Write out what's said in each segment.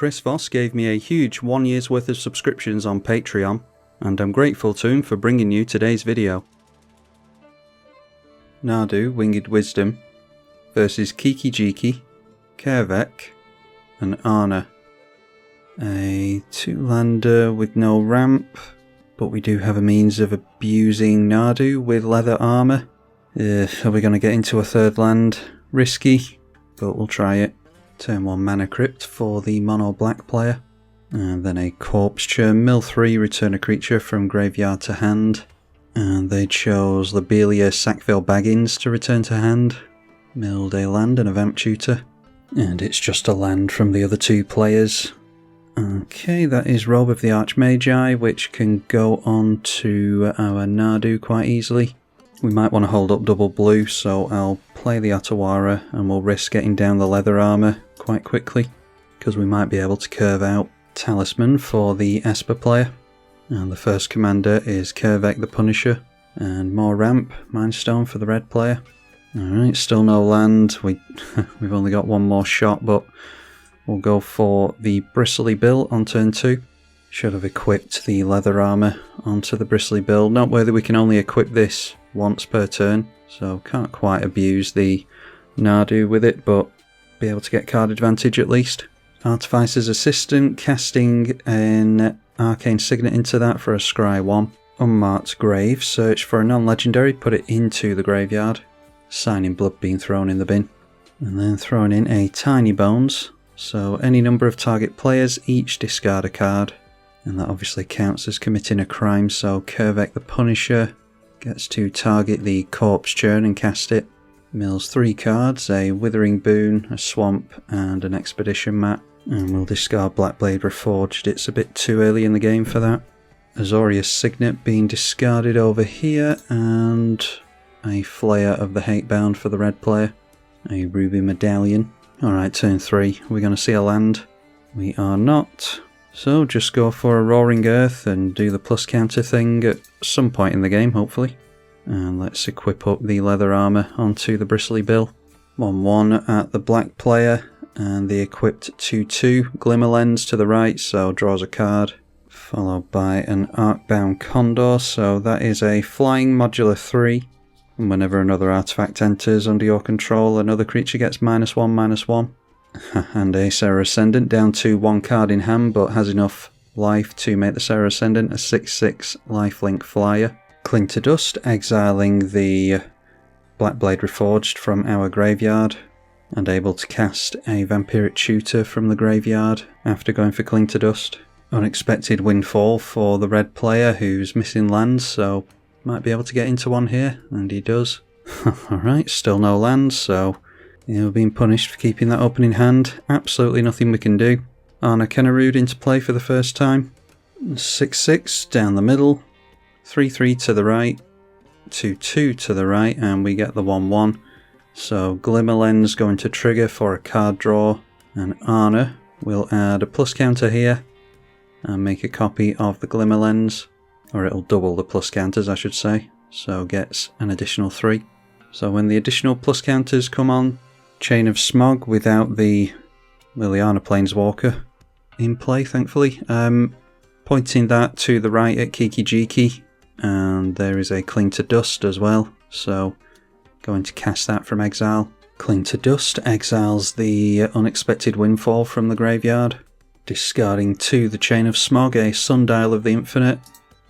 Chris Voss gave me a huge 1 year's worth of subscriptions on Patreon, and I'm grateful to him for bringing you today's video. Nardu, Winged Wisdom, versus Kiki-Jiki, Kervek, and Arna. A 2-lander with no ramp, but we do have a means of abusing Nardu with leather armour. Are we going to get into a 3rd land? Risky, but we'll try it. Turn 1 Mana Crypt for the mono black player. And then a Corpse Churn, mill 3, return a creature from graveyard to hand. And they chose Lobelia Sackville Baggins to return to hand. Milled a land and a Vamp Tutor. And it's just a land from the other 2 players. Okay, that is Robe of the Archmagi, which can go on to our Nardu quite easily. We might want to hold up double blue, so I'll play the Otawara and we'll risk getting down the leather armour quite quickly, because we might be able to curve out Talisman for the Esper player. And the first commander is Kervek the Punisher, and more ramp, Mind Stone for the red player. Alright, still no land. We've only got 1 more shot, but we'll go for the Bristly Bill on turn 2. Should have equipped the leather armour onto the Bristly Bill. Noteworthy we can only equip this once per turn, so can't quite abuse the Nardu with it, but be able to get card advantage at least. Artificer's Assistant, casting an Arcane Signet into that for a Scry 1. Unmarked Grave, search for a non-legendary, put it into the graveyard. Signing Blood being thrown in the bin. And then throwing in a Tiny Bones, so any number of target players each discard a card. And that obviously counts as committing a crime, so Kervek the Punisher gets to target the Corpse Churn and cast it. Mills 3 cards, a Withering Boon, a Swamp, and an Expedition Mat. And we'll discard Blackblade Reforged, it's a bit too early in the game for that. Azorius Signet being discarded over here, and a Flayer of the Hatebound for the red player. A Ruby Medallion. Alright, turn 3, we're going to see a land. We are not. So just go for a Roaring Earth and do the plus counter thing at some point in the game, hopefully. And let's equip up the leather armour onto the Bristly Bill. 1-1 at the black player, and the equipped 2-2 Glimmer Lens to the right, so draws a card. Followed by an Arcbound Condor, so that is a flying modular 3. And whenever another artifact enters under your control, another creature gets -1/-1. And a Serra Ascendant, down to 1 card in hand, but has enough life to make the Serra Ascendant a 6/6 lifelink flyer. Cling to Dust, exiling the Blackblade Reforged from our graveyard, and able to cast a Vampiric Tutor from the graveyard after going for Cling to Dust. Unexpected Windfall for the red player who's missing lands, so might be able to get into one here, and he does. Alright, still no lands, so we're being punished for keeping that open in hand. Absolutely nothing we can do. Arna Kennerud into play for the first time. 6/6 down the middle. 3/3 to the right. 2/2 to the right, and we get the 1/1. So Glimmer Lens going to trigger for a card draw, and Arna will add a plus counter here and make a copy of the Glimmer Lens, or it'll double the plus counters I should say, so gets an additional 3. So when the additional plus counters come on, Chain of Smog without the Liliana Planeswalker in play, thankfully. Pointing that to the right at Kiki-Jiki, and there is a Cling to Dust as well, so going to cast that from exile. Cling to Dust exiles the Unexpected Windfall from the graveyard, discarding to the Chain of Smog a Sundial of the Infinite,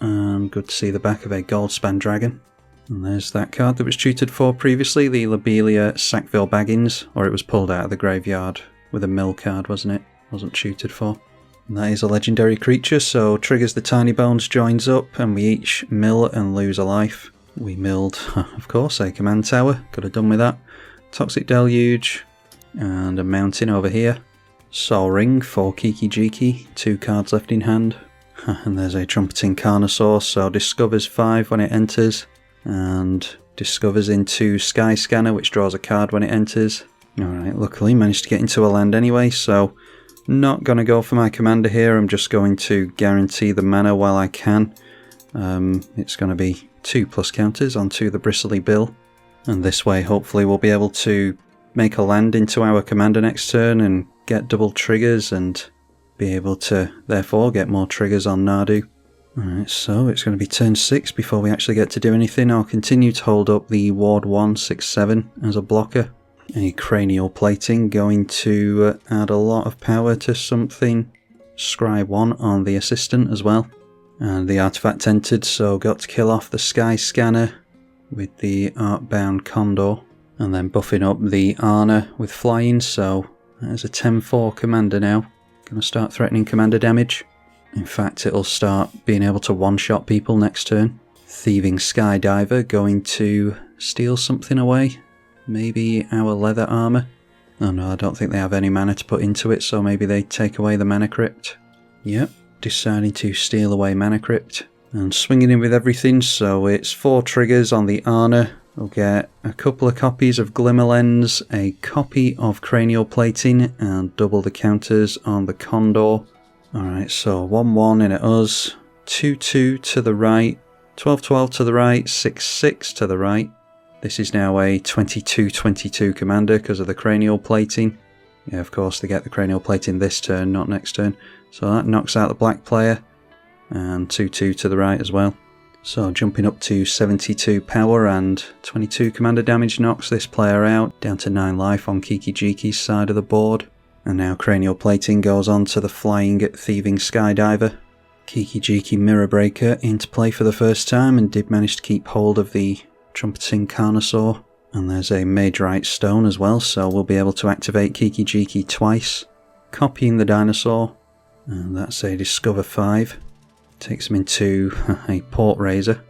and good to see the back of a Goldspan Dragon. And there's that card that was tutored for previously, the Lobelia Sackville Baggins, or it was pulled out of the graveyard with a mill card, wasn't it? Wasn't tutored for. And that is a legendary creature, so triggers the Tiny Bones, joins up, and we each mill and lose a life. We milled, of course, a Command Tower, could have done with that. Toxic Deluge, and a Mountain over here. Sol Ring for Kiki-Jiki, 2 cards left in hand. And there's a Trumpeting Carnosaur, so discovers 5 when it enters, and discovers into Sky Scanner, which draws a card when it enters. Alright, luckily managed to get into a land anyway, so not going to go for my commander here. I'm just going to guarantee the mana while I can. It's going to be 2 plus counters onto the Bristly Bill, and this way hopefully we'll be able to make a land into our commander next turn and get double triggers and be able to therefore get more triggers on Nardu. Alright, so it's going to be turn 6 before we actually get to do anything. I'll continue to hold up the Ward 1, 6, 7 as a blocker. A cranial plating going to add a lot of power to something. Scry 1 on the assistant as well. And the artifact entered, so got to kill off the Sky Scanner with the Artbound Condor. And then buffing up the Arna with flying, so there's a 10-4 commander now. Going to start threatening commander damage. In fact, it'll start being able to one-shot people next turn. Thieving Skydiver going to steal something away. Maybe our leather armour. Oh no, I don't think they have any mana to put into it, so maybe they take away the mana crypt. Yep, deciding to steal away mana crypt. And swinging in with everything, so it's 4 triggers on the Arna. We'll get a couple of copies of Glimmer Lens, a copy of Cranial Plating, and double the counters on the Condor. Alright, so 1-1 in at us, 2-2 to the right, 12-12 to the right, 6-6 to the right. This is now a 22-22 commander because of the Cranial Plating. Yeah, of course they get the Cranial Plating this turn, not next turn. So that knocks out the black player, and 2-2 to the right as well. So jumping up to 72 power and 22 commander damage knocks this player out, down to 9 life on Kiki-Jiki's side of the board. And now Cranial Plating goes on to the flying Thieving Skydiver. Kiki-Jiki Mirror Breaker into play for the first time and did manage to keep hold of the Trumpeting Carnosaur. And there's a Magerite Stone as well, so we'll be able to activate Kiki-Jiki twice. Copying the dinosaur, and that's a Discover 5. Takes him into a Port Razor.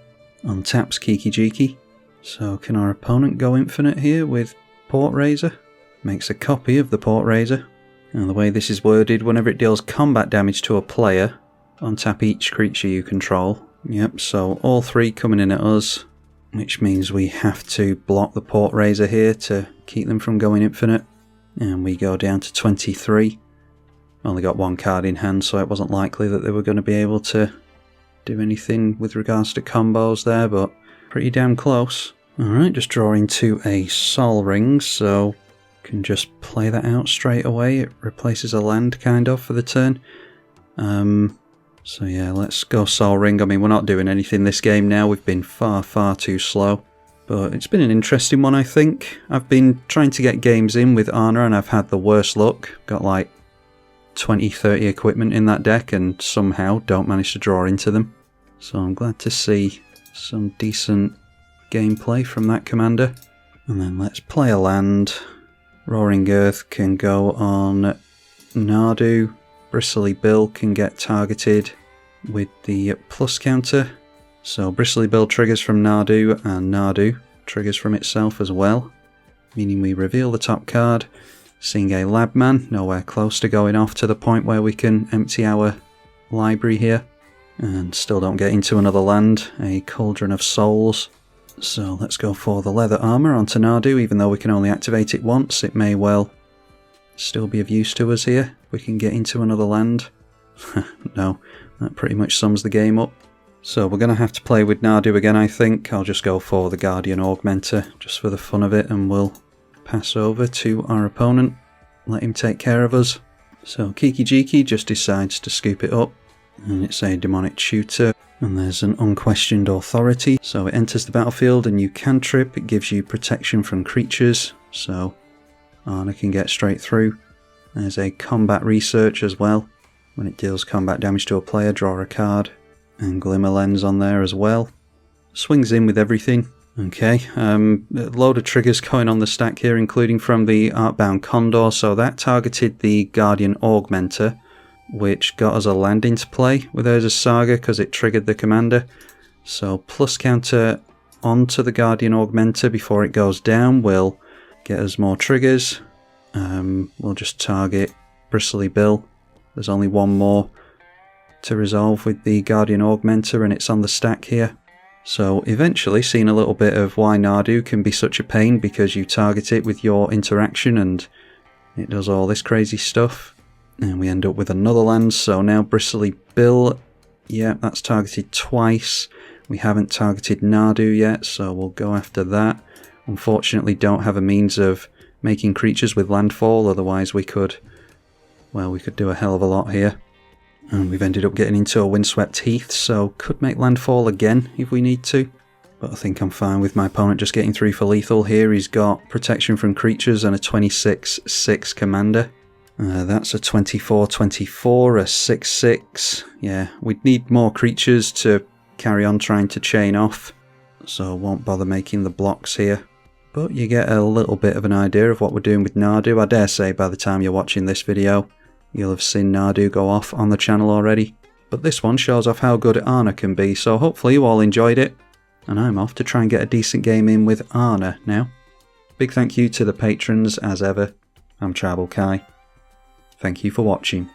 Untaps Kiki-Jiki. So can our opponent go infinite here with Port Razor? Makes a copy of the Port Razor. And the way this is worded, whenever it deals combat damage to a player, untap each creature you control. Yep, so all 3 coming in at us, which means we have to block the Port Razor here to keep them from going infinite. And we go down to 23. Only got 1 card in hand, so it wasn't likely that they were going to be able to do anything with regards to combos there, but pretty damn close. Alright, just drawing to a Sol Ring, so can just play that out straight away. It replaces a land kind of for the turn. So yeah, let's go Sol Ring. I mean, we're not doing anything this game now. We've been far too slow. But it's been an interesting one, I think. I've been trying to get games in with Arna and I've had the worst luck. Got like 20-30 equipment in that deck and somehow don't manage to draw into them. So I'm glad to see some decent gameplay from that commander. And then let's play a land. Roaring Earth can go on Nardu. Bristly Bill can get targeted with the plus counter. So Bristly Bill triggers from Nardu and Nardu triggers from itself as well. Meaning we reveal the top card. Seeing a Labman, nowhere close to going off to the point where we can empty our library here. And still don't get into another land, a Cauldron of Souls. So let's go for the leather armour onto Nardu, even though we can only activate it once. It may well still be of use to us here. We can get into another land. No, that pretty much sums the game up. So we're going to have to play with Nardu again, I think. I'll just go for the Guardian Augmenter, just for the fun of it, and we'll pass over to our opponent. Let him take care of us. So Kiki-Jiki just decides to scoop it up. And it's a demonic tutor, and there's an unquestioned authority, so it enters the battlefield and you cantrip. It gives you protection from creatures, so Arna can get straight through. There's a combat research as well. When it deals combat damage to a player, draw a card, and Glimmer Lens on there as well. Swings in with everything. Okay, a load of triggers going on the stack here, including from the Artbound Condor, so that targeted the Guardian Augmenter, which got us a land into play with Urza's Saga because it triggered the commander. So plus counter onto the Guardian Augmenter before it goes down will get us more triggers. We'll just target Bristly Bill. There's only 1 more to resolve with the Guardian Augmenter and it's on the stack here. So eventually seeing a little bit of why Nardu can be such a pain, because you target it with your interaction and it does all this crazy stuff. And we end up with another land, so now Bristly Bill, yeah, that's targeted twice. We haven't targeted Nardu yet, so we'll go after that. Unfortunately don't have a means of making creatures with landfall, otherwise we could do a hell of a lot here. And we've ended up getting into a windswept heath, so could make landfall again if we need to. But I think I'm fine with my opponent just getting 3 for lethal here. He's got protection from creatures and a 26/6 commander. That's a 24/24, a 6/6. Yeah, we'd need more creatures to carry on trying to chain off, so won't bother making the blocks here. But you get a little bit of an idea of what we're doing with Nardu. I dare say by the time you're watching this video, you'll have seen Nardu go off on the channel already. But this one shows off how good Arna can be, so hopefully you all enjoyed it. And I'm off to try and get a decent game in with Arna now. Big thank you to the patrons as ever. I'm Tribalkai. Thank you for watching.